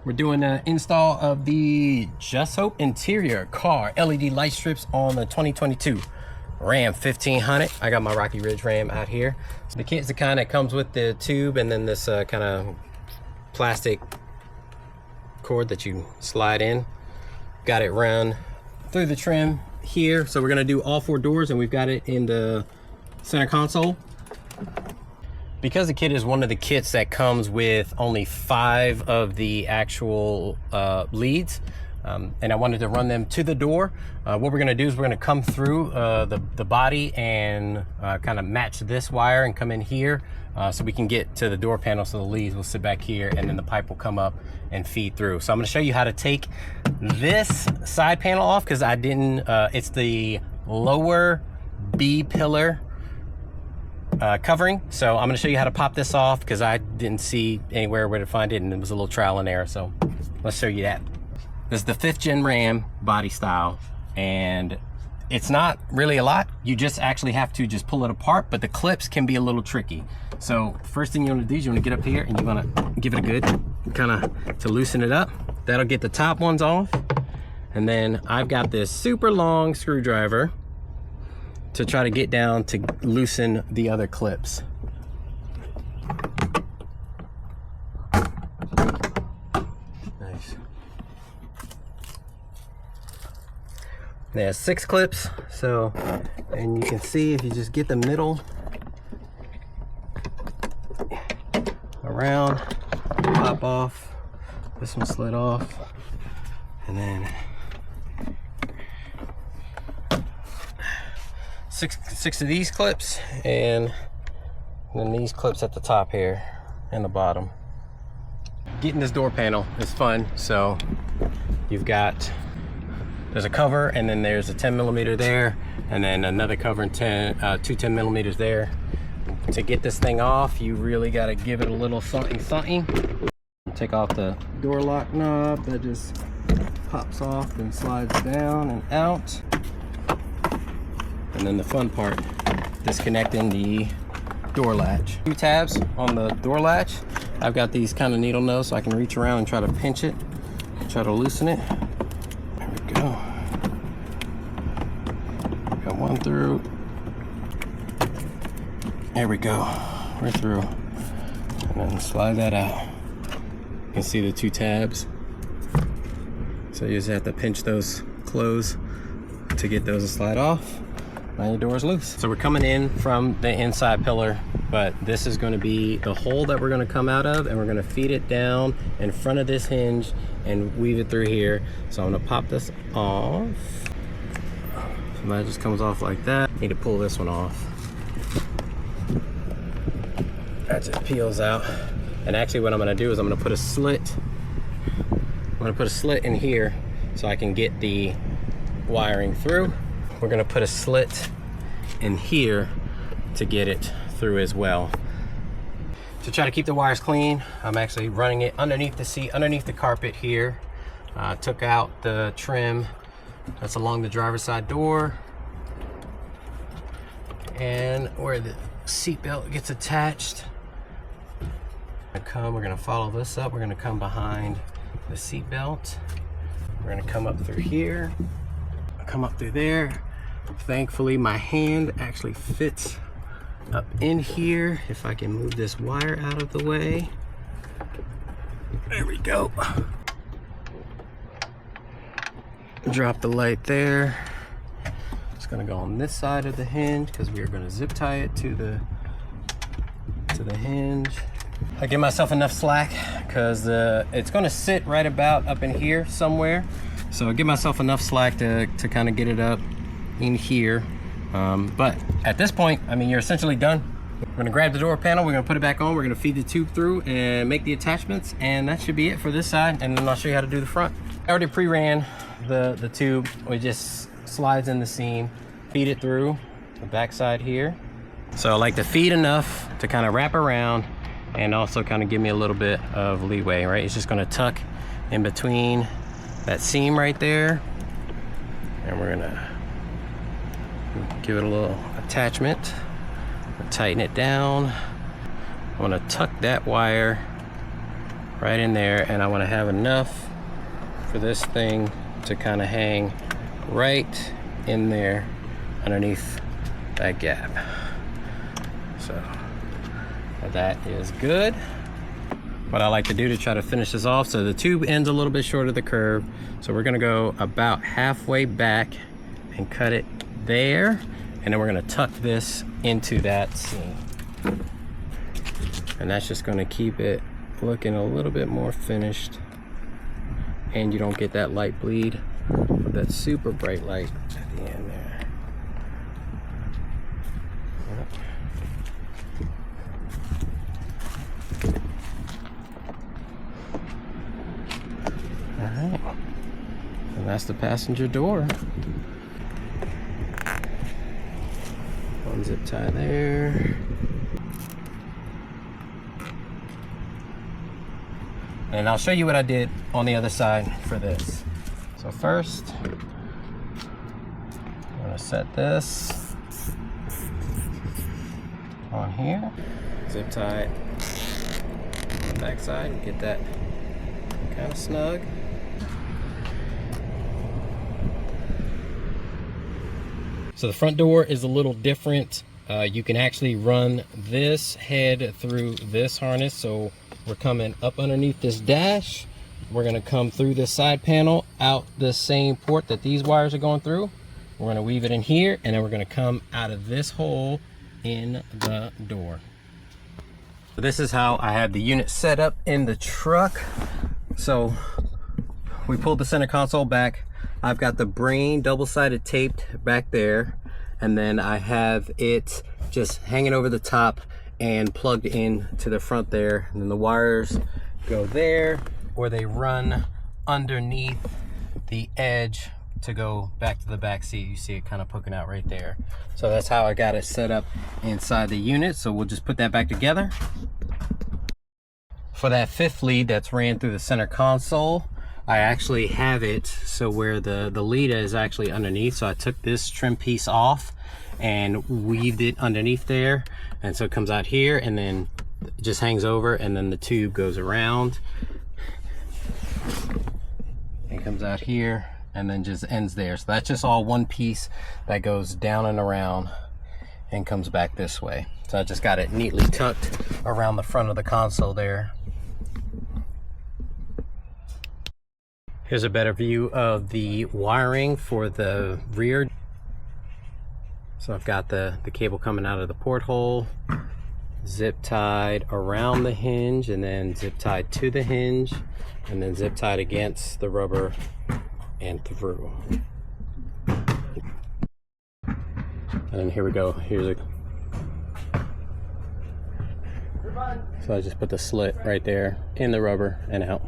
We're doing an install of the Jushope Interior car LED light strips on the 2022 Ram 1500. I got my Rocky Ridge Ram out here. So the kit's the kind that comes with the tube and then this kind of plastic cord that you slide in. Got it run through the trim here. So we're gonna do all 4 doors and we've got it in the center console. Because the kit is one of the kits that comes with only 5 of the actual leads, and I wanted to run them to the door, what we're gonna do is we're gonna come through the body and kind of match this wire and come in here so we can get to the door panel, so the leads will sit back here and then the pipe will come up and feed through. So I'm gonna show you how to take this side panel off because I didn't, it's the lower B pillar covering. So I'm going to show you how to pop this off because I didn't see anywhere where to find it and it was a little trial and error. So let's show you that. This is the 5th gen Ram body style and it's not really a lot. You just actually have to just pull it apart, but the clips can be a little tricky. So first thing you want to do is you want to get up here and you want to give it a good kind of to loosen it up. That'll get the top ones off. And then I've got this super long screwdriver to try to get down to loosen the other clips. Nice. There's 6 clips, so, and you can see if you just get the middle around, pop off, this one slid off, and then six of these clips and then these clips at the top here and the bottom. Getting this door panel is fun. So you've got, there's a cover and then there's a 10mm there and then another cover and two 10mm there. To get this thing off, you really got to give it a little something. Take off the door lock knob that just pops off and slides down and out. And then the fun part, disconnecting the door latch. 2 tabs on the door latch. I've got these kind of needle nose so I can reach around and try to pinch it, try to loosen it. There we go. Got one through. There we go, we're through. And then slide that out. You can see the 2 tabs. So you just have to pinch those close to get those to slide off. Now your door is loose. So we're coming in from the inside pillar, but this is going to be the hole that we're going to come out of, and we're going to feed it down in front of this hinge and weave it through here. So I'm going to pop this off. So that just comes off like that. Need to pull this one off. That just peels out. And actually what I'm going to do is I'm going to put a slit. I'm going to put a slit in here so I can get the wiring through. We're gonna put a slit in here to get it through as well. To try to keep the wires clean, I'm actually running it underneath the seat, underneath the carpet here. Took out the trim that's along the driver's side door. And where the seat belt gets attached. We're gonna follow this up. We're gonna come behind the seat belt. We're gonna come up through here, come up through there. Thankfully my hand actually fits up in here. If I can move this wire out of the way. There we go. Drop the light there. It's gonna go on this side of the hinge because we are gonna zip tie it to the hinge. I give myself enough slack because it's gonna sit right about up in here somewhere. So I give myself enough slack to kind of get it up in here. But at this point, I mean, you're essentially done. We're gonna grab the door panel, we're gonna put it back on, we're gonna feed the tube through and make the attachments, and that should be it for this side, and then I'll show you how to do the front. I already pre-ran the tube. It just slides in the seam, feed it through the back side here. So I like to feed enough to kind of wrap around and also kind of give me a little bit of leeway, right? It's just gonna tuck in between that seam right there, and we're gonna give it a little attachment, tighten it down. I'm gonna tuck that wire right in there, and I want to have enough for this thing to kind of hang right in there underneath that gap. So that is good. What I like to do to try to finish this off, so the tube ends a little bit short of the curve, so we're gonna go about halfway back and cut it there, and then we're gonna tuck this into that seam. And that's just gonna keep it looking a little bit more finished, and you don't get that light bleed with that super bright light at the end there. Alright, and that's the passenger door. One zip tie there. And I'll show you what I did on the other side for this. So first, I'm gonna set this on here. Zip tie on the back side, get that kind of snug. So the front door is a little different. You can actually run this head through this harness. So we're coming up underneath this dash. We're gonna come through this side panel, out the same port that these wires are going through. We're gonna weave it in here, and then we're gonna come out of this hole in the door. So this is how I have the unit set up in the truck. So we pulled the center console back. I've got the brain double-sided taped back there, and then I have it just hanging over the top and plugged in to the front there, and then the wires go there, or they run underneath the edge to go back to the back seat. You see it kind of poking out right there. So that's how I got it set up inside the unit. So we'll just put that back together. For that fifth lead that's ran through the center console, I actually have it so where the lead is actually underneath. So I took this trim piece off and weaved it underneath there, and so it comes out here and then it just hangs over, and then the tube goes around and comes out here and then just ends there. So that's just all one piece that goes down and around and comes back this way. So I just got it neatly tucked around the front of the console there. Here's a better view of the wiring for the rear. So I've got the cable coming out of the porthole, zip tied around the hinge, and then zip tied to the hinge, and then zip tied against the rubber and through. And then here we go. So I just put the slit right there in the rubber and out.